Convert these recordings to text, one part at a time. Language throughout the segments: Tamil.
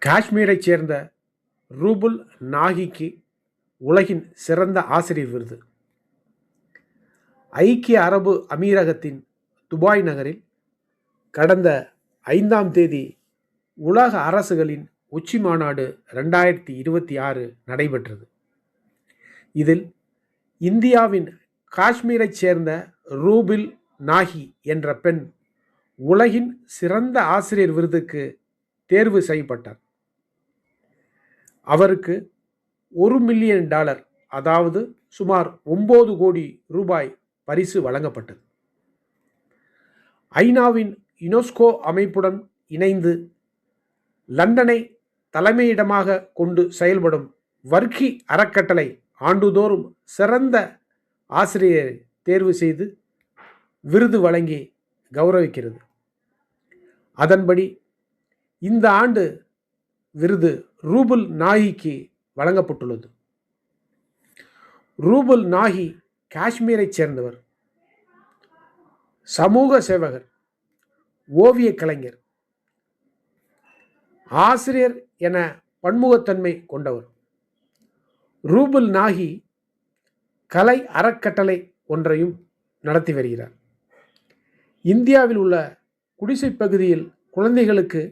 காஷ்மீரைச் சேர்ந்த ரூபுல் நாகிக்கு உலகின் சிறந்த ஆசிரியர் விருது. ஐக்கிய அரபு அமீரகத்தின் துபாய் நகரில் கடந்த 5ஆம் தேதி உலக அரசுகளின் உச்சி மாநாடு 2026 நடைபெற்றது. இதில் இந்தியாவின் காஷ்மீரைச் சேர்ந்த ரூபுல் நாகி என்ற பெண் உலகின் சிறந்த ஆசிரியர் விருதுக்கு தேர்வு செய்யப்பட்டார். அவருக்கு $1 மில்லியன், அதாவது சுமார் 9 கோடி ரூபாய் பரிசு வழங்கப்பட்டது. ஐநாவின் யுனெஸ்கோ அமைப்புடன் இணைந்து லண்டனை தலைமையிடமாக கொண்டு செயல்படும் வர்க்கி அறக்கட்டளை ஆண்டுதோறும் சிறந்த ஆசிரியரை தேர்வு செய்து விருது வழங்கி கௌரவிக்கிறது. அதன்படி இந்த ஆண்டு விருது ரூபுல் நாகிக்கு வழங்கப்பட்டுள்ளது. ரூபுல் நாகி காஷ்மீரைச் சேர்ந்தவர். சமூக சேவகர், ஓவிய கலைஞர், ஆசிரியர் என பன்முகத்தன்மை கொண்டவர். ரூபுல் நாகி கலை அறக்கட்டளை ஒன்றையும் நடத்தி வருகிறார். இந்தியாவில் உள்ள குடிசை பகுதியில் குழந்தைகளுக்கு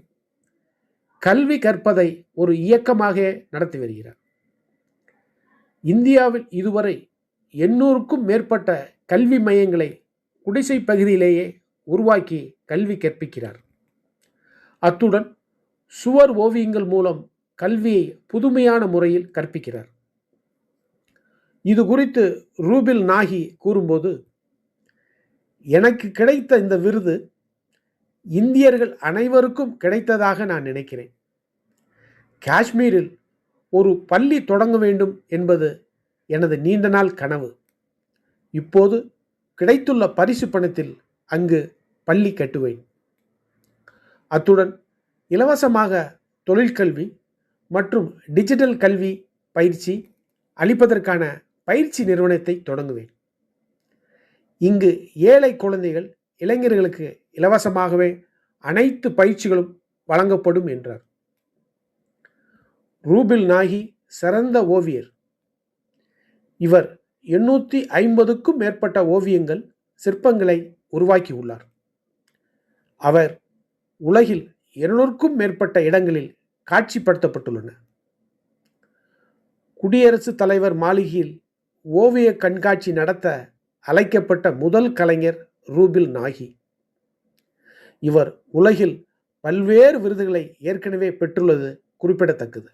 கல்வி கற்பதை ஒரு இயக்கமாக நடத்தி வருகிறார். இந்தியாவில் இதுவரை 800க்கும் மேற்பட்ட கல்வி மையங்களை குடிசை பகுதியிலேயே உருவாக்கி கல்வி கற்பிக்கிறார். அத்துடன் சுவர் ஓவியங்கள் மூலம் கல்வியை புதுமையான முறையில் கற்பிக்கிறார். இது குறித்து ரூபுல் நாகி கூறும்போது, எனக்கு கிடைத்த இந்த விருது இந்தியர்கள் அனைவருக்கும் கிடைத்ததாக நான் நினைக்கிறேன். காஷ்மீரில் ஒரு பள்ளி தொடங்க வேண்டும் என்பது எனது நீண்ட நாள் கனவு. இப்போது கிடைத்துள்ள பரிசு பணத்தில் அங்கு பள்ளி கட்டுவேன். அத்துடன் இலவசமாக தொழிற்கல்வி மற்றும் டிஜிட்டல் கல்வி பயிற்சி அளிப்பதற்கான பயிற்சி நிறுவனத்தை தொடங்குவேன். இங்கு ஏழை குழந்தைகள், இளைஞர்களுக்கு இலவசமாகவே அனைத்து பயிற்சிகளும் வழங்கப்படும் என்றார். ரூபுல் நாகி சிறந்த ஓவியர். இவர் 850க்கும் மேற்பட்ட ஓவியங்கள், சிற்பங்களை உருவாக்கியுள்ளார். அவர் உலகில் 200க்கும் மேற்பட்ட இடங்களில் காட்சிப்படுத்தப்பட்டுள்ளன. குடியரசுத் தலைவர் மாளிகையில் ஓவிய கண்காட்சி நடத்த அழைக்கப்பட்ட முதல் கலைஞர் ரூபுல் நாகி. இவர் உலகில் பல்வேறு விருதுகளை ஏற்கனவே பெற்றுள்ளது குறிப்பிடத்தக்கது.